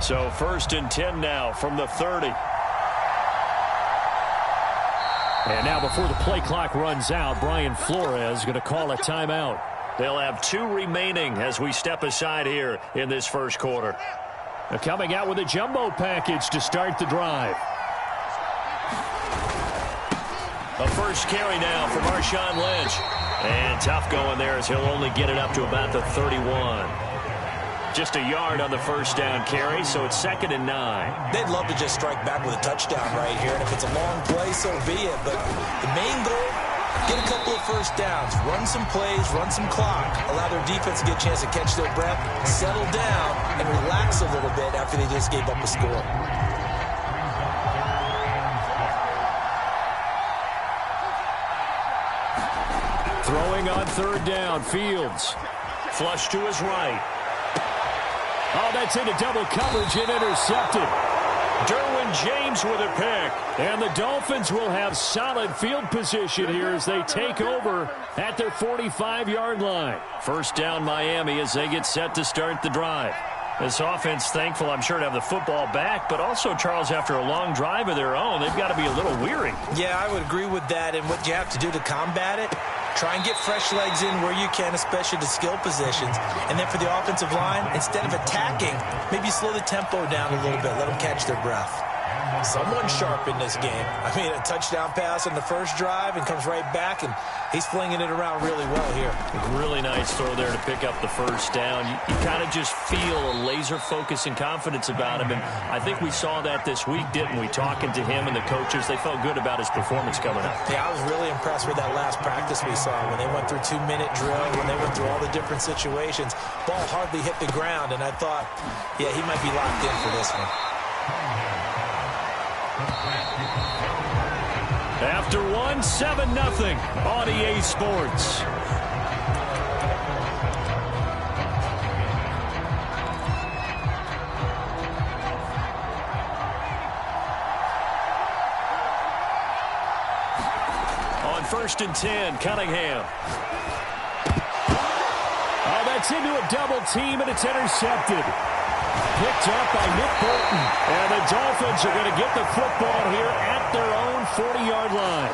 So 1st and 10 now from the 30. And now before the play clock runs out, Brian Flores going to call a timeout. They'll have 2 remaining as we step aside here in this first quarter. They're coming out with a jumbo package to start the drive. A first carry now for Marshawn Lynch. And tough going there as he'll only get it up to about the 31. Just a yard on the first down carry, so it's 2nd and 9. They'd love to just strike back with a touchdown right here, and if it's a long play, so be it. But the main goal, get a couple of first downs, run some plays, run some clock, allow their defense to get a chance to catch their breath, settle down, and relax a little bit after they just gave up a score. Throwing on 3rd down, Fields. Flush to his right. Oh, that's into double coverage and intercepted. Derwin James with a pick. And the Dolphins will have solid field position here as they take over at their 45-yard line. First down Miami as they get set to start the drive. This offense, thankful, I'm sure, to have the football back, but also, Charles, after a long drive of their own, they've got to be a little weary. Yeah, I would agree with that, and what you have to do to combat it, try and get fresh legs in where you can, especially the skill positions. And then for the offensive line, instead of attacking, maybe slow the tempo down a little bit, let them catch their breath. Someone sharp in this game. I mean, a touchdown pass on the first drive and comes right back, and he's flinging it around really well here. Really nice throw there to pick up the first down. You kind of just feel a laser focus and confidence about him, and I think we saw that this week, didn't we? Talking to him and the coaches, they felt good about his performance coming up. Yeah, I was really impressed with that last practice we saw when they went through 2-minute drill, when they went through all the different situations. Ball hardly hit the ground, and I thought, yeah, he might be locked in for this one. After 7-0 on EA Sports. On 1st and 10, Cunningham. Oh, that's into a double team, and it's intercepted. Picked up by Nick Bolton. And the Dolphins are going to get the football here at their own 40-yard line.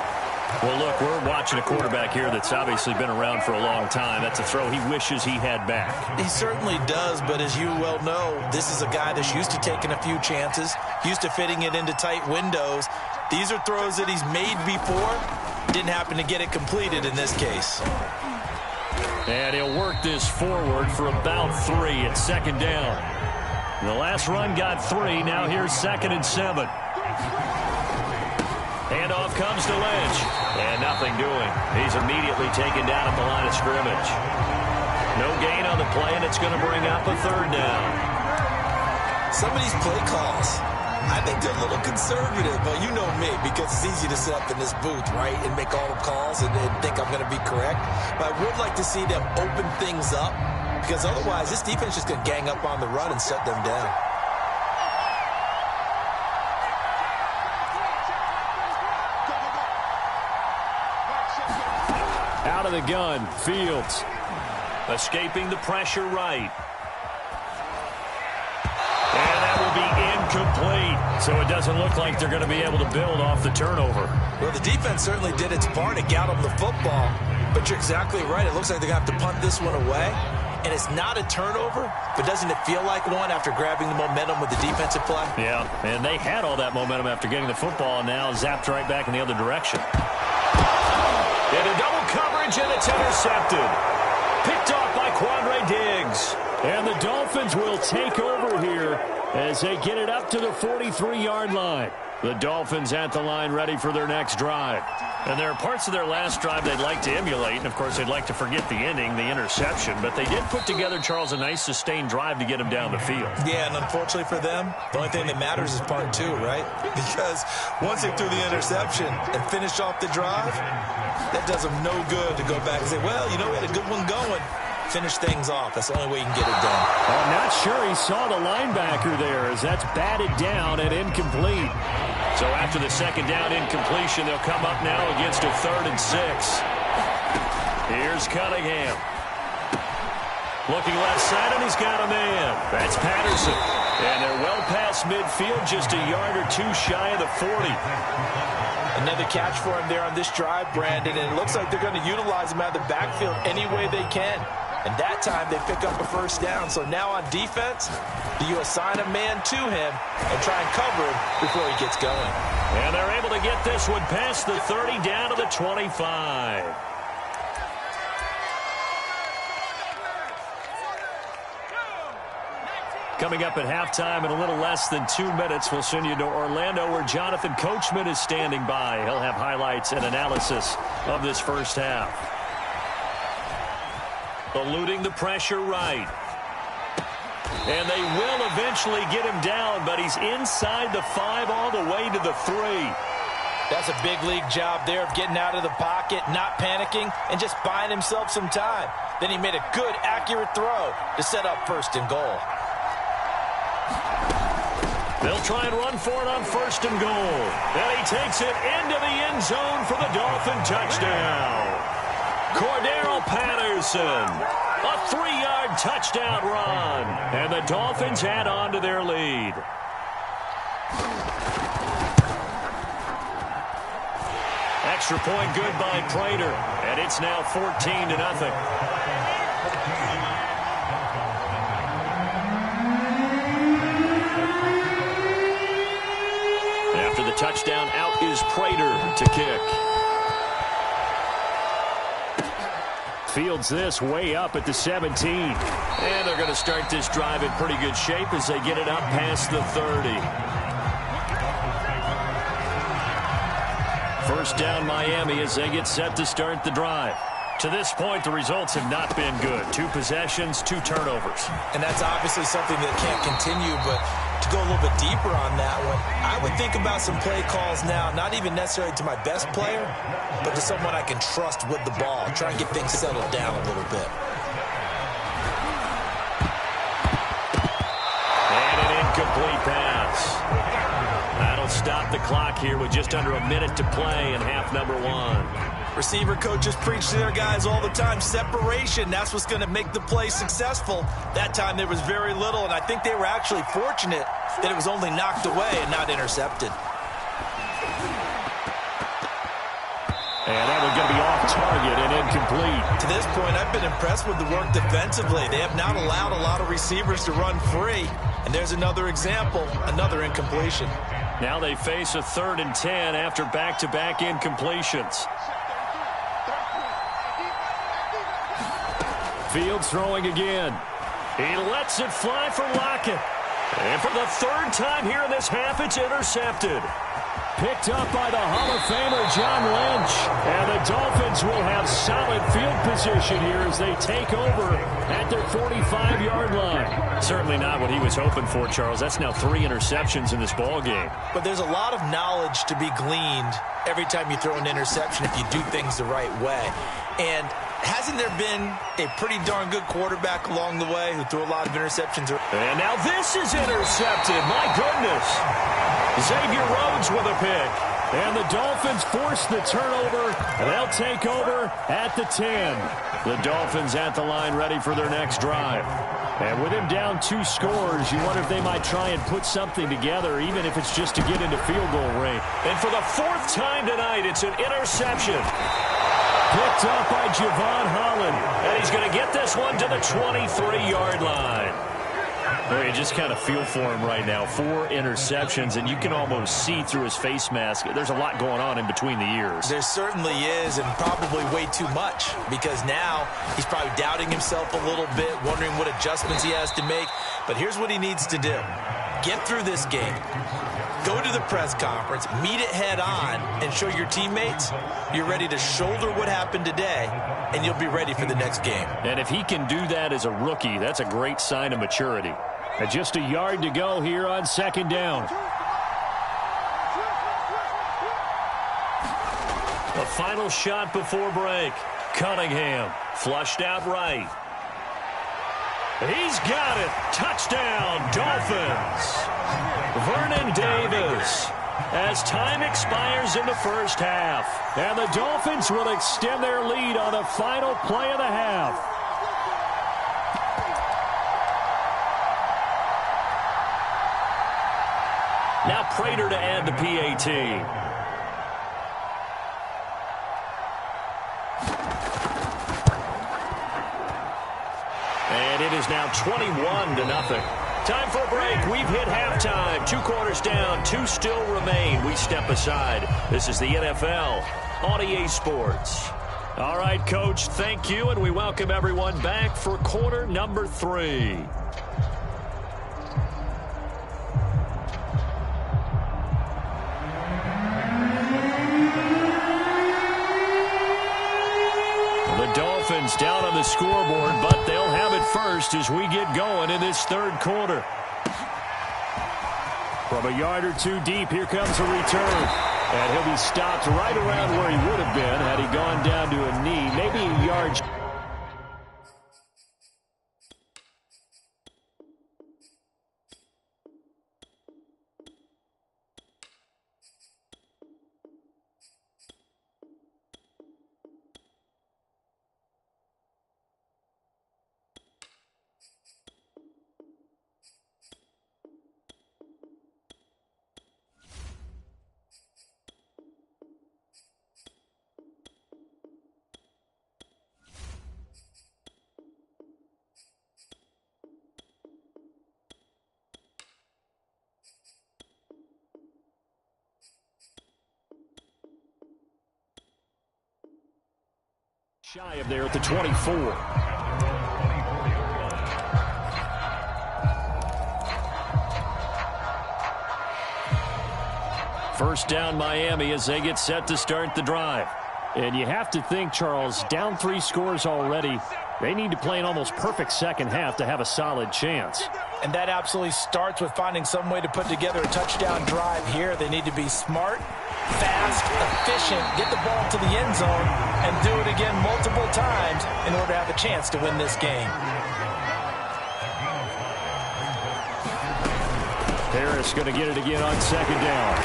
Well, look, we're watching a quarterback here that's obviously been around for a long time. That's a throw he wishes he had back. He certainly does, but as you well know, this is a guy that's used to taking a few chances, used to fitting it into tight windows. These are throws that he's made before. Didn't happen to get it completed in this case. And he'll work this forward for about 3 at 2nd down. The last run got 3. Now here's 2nd and 7. Handoff comes to Lynch. And nothing doing. He's immediately taken down at the line of scrimmage. No gain on the play, and it's going to bring up a 3rd down. Some of these play calls, I think they're a little conservative, but you know me, because it's easy to sit up in this booth, right, and make all the calls and think I'm going to be correct. But I would like to see them open things up, because otherwise this defense is just going to gang up on the run and shut them down. Out of the gun, Fields. Escaping the pressure right. And that will be incomplete. So it doesn't look like they're going to be able to build off the turnover. Well, the defense certainly did its part to get them the football. But you're exactly right. It looks like they're going to have to punt this one away. And it's not a turnover, but doesn't it feel like one after grabbing the momentum with the defensive play? Yeah, and they had all that momentum after getting the football, and now zapped right back in the other direction. Into double coverage, and it's intercepted. Picked off by Quandre Diggs. And the Dolphins will take over here as they get it up to the 43-yard line. The Dolphins at the line ready for their next drive. And there are parts of their last drive they'd like to emulate. And, of course, they'd like to forget the ending, the interception. But they did put together, Charles, a nice sustained drive to get him down the field. Yeah, and unfortunately for them, the only thing that matters is part 2, right? Because once they threw the interception and finished off the drive, that does them no good to go back and say, well, you know, we had a good one going. Finish things off. That's the only way you can get it done. I'm not sure he saw the linebacker there as that's batted down and incomplete. So after the 2nd down incompletion, they'll come up now against a 3rd and 6. Here's Cunningham. Looking left side, and he's got a man. That's Patterson. And they're well past midfield, just a yard or two shy of the 40. Another catch for him there on this drive, Brandon, and it looks like they're going to utilize him out of the backfield any way they can. And that time they pick up a first down. So now on defense, do you assign a man to him and try and cover him before he gets going? And they're able to get this one past the 30 down to the 25. Coming up at halftime in a little less than 2 minutes, we'll send you to Orlando where Jonathan Coachman is standing by. He'll have highlights and analysis of this first half. Eluding the pressure right. And they will eventually get him down, but he's inside the 5 all the way to the 3. That's a big league job there of getting out of the pocket, not panicking, and just buying himself some time. Then he made a good, accurate throw to set up first and goal. They'll try and run for it on first and goal. And he takes it into the end zone for the Dolphin touchdown. Cordero Patterson, a 3-yard touchdown run. And the Dolphins add on to their lead. Extra point good by Prater. And it's now 14-0. After the touchdown, out is Prater to kick. Fields this way up at the 17. And they're going to start this drive in pretty good shape as they get it up past the 30. First down Miami as they get set to start the drive. To this point, the results have not been good. 2 possessions, 2 turnovers. And that's obviously something that can't continue, but to go a little bit deeper on that one, I would think about some play calls now, not even necessarily to my best player, but to someone I can trust with the ball. Try and get things settled down a little bit. And an incomplete pass. That'll stop the clock here with just under a minute to play in half number 1. Receiver coaches preach to their guys all the time. Separation, that's what's going to make the play successful. That time there was very little, and I think they were actually fortunate that it was only knocked away and not intercepted. And that one's going to be off target and incomplete. To this point, I've been impressed with the work defensively. They have not allowed a lot of receivers to run free. And there's another example, another incompletion. Now they face a 3rd and 10 after back-to-back incompletions. Fields throwing again. He lets it fly for Lockett. And for the 3rd time here in this half, it's intercepted. Picked up by the Hall of Famer John Lynch. And the Dolphins will have solid field position here as they take over at their 45-yard line. Certainly not what he was hoping for, Charles. That's now 3 interceptions in this ball game. But there's a lot of knowledge to be gleaned every time you throw an interception if you do things the right way. And hasn't there been a pretty darn good quarterback along the way who threw a lot of interceptions? And now this is intercepted. My goodness. Xavier Rhodes with a pick. And the Dolphins force the turnover, and they'll take over at the 10. The Dolphins at the line ready for their next drive. And with him down 2 scores, you wonder if they might try and put something together, even if it's just to get into field goal range. And for the 4th time tonight, it's an interception. Picked up by Javon Holland. And he's going to get this one to the 23-yard line. Well, you just kind of feel for him right now. 4 interceptions, and you can almost see through his face mask. There's a lot going on in between the ears. There certainly is, and probably way too much, because now he's probably doubting himself a little bit, wondering what adjustments he has to make. But here's what he needs to do. Get through this game. Go to the press conference, meet it head on, and show your teammates you're ready to shoulder what happened today, and you'll be ready for the next game. And if he can do that as a rookie, that's a great sign of maturity. And just a yard to go here on 2nd down. A final shot before break. Cunningham flushed out right. He's got it. Touchdown, Dolphins. Vernon Davis. As time expires in the first half. And the Dolphins will extend their lead on the final play of the half. Now Prater to add the PAT. And it is now 21-0. Time for a break. We've hit halftime. 2 quarters down. 2 still remain. We step aside. This is the NFL on EA Sports. All right, Coach, thank you, and we welcome everyone back for quarter number 3. The Dolphins down on the scoreboard, but they'll have it first as we get going in this third quarter. From a yard or 2 deep, here comes a return. And he'll be stopped right around where he would have been had he gone down to a knee, maybe a yard. Shy of there at the 24. First down Miami as they get set to start the drive. And you have to think, Charles, down 3 scores already. They need to play an almost perfect second half to have a solid chance. And that absolutely starts with finding some way to put together a touchdown drive here. They need to be smart, fast, efficient, get the ball to the end zone, and do it again multiple times in order to have a chance to win this game. Harris going to get it again on second down.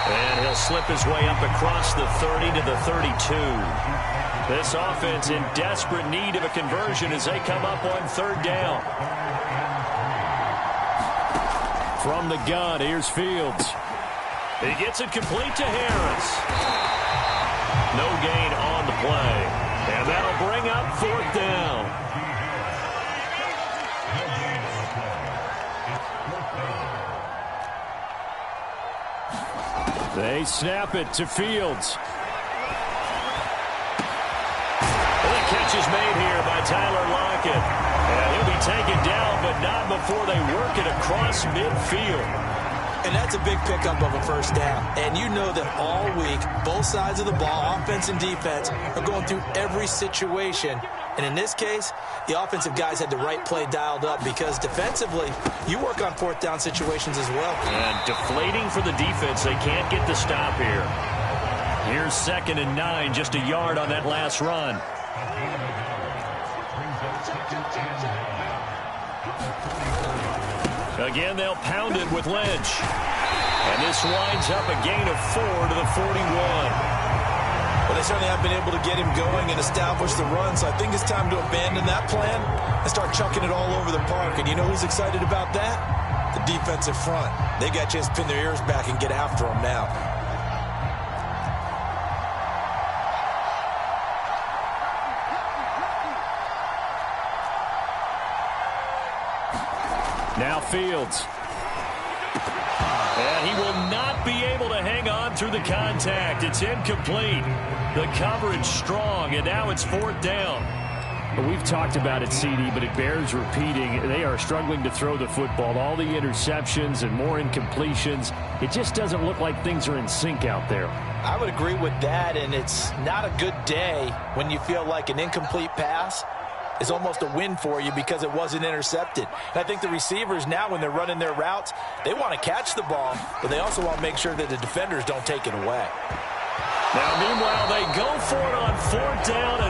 And he'll slip his way up across the 30 to the 32. This offense in desperate need of a conversion as they come up on third down. From the gun, here's Fields. He gets it complete to Harris. No gain on the play. And that'll bring up fourth down. They snap it to Fields. And the catch is made here by Tyler Lockett. And he'll be taken down, but not before they work it across midfield. And that's a big pickup of a first down. And you know that all week, both sides of the ball, offense and defense, are going through every situation. And in this case, the offensive guys had the right play dialed up because defensively, you work on fourth down situations as well. And deflating for the defense. They can't get the stop here. Here's 2nd and 9, just a yard on that last run. Again, they'll pound it with Lynch. And this winds up a gain of 4 to the 41. Well, they certainly have been able to get him going and establish the run, so I think it's time to abandon that plan and start chucking it all over the park. And you know who's excited about that? The defensive front. They got a chance to pin their ears back and get after him now. Now Fields. And he will not be able to hang on through the contact. It's incomplete. The coverage strong, and now it's fourth down. Well, we've talked about it, CD, but it bears repeating. They are struggling to throw the football. All the interceptions and more incompletions. It just doesn't look like things are in sync out there. I would agree with that, and it's not a good day when you feel like an incomplete pass is almost a win for you because it wasn't intercepted. And I think the receivers now, when they're running their routes, they want to catch the ball, but they also want to make sure that the defenders don't take it away. Now, meanwhile, they go for it on fourth down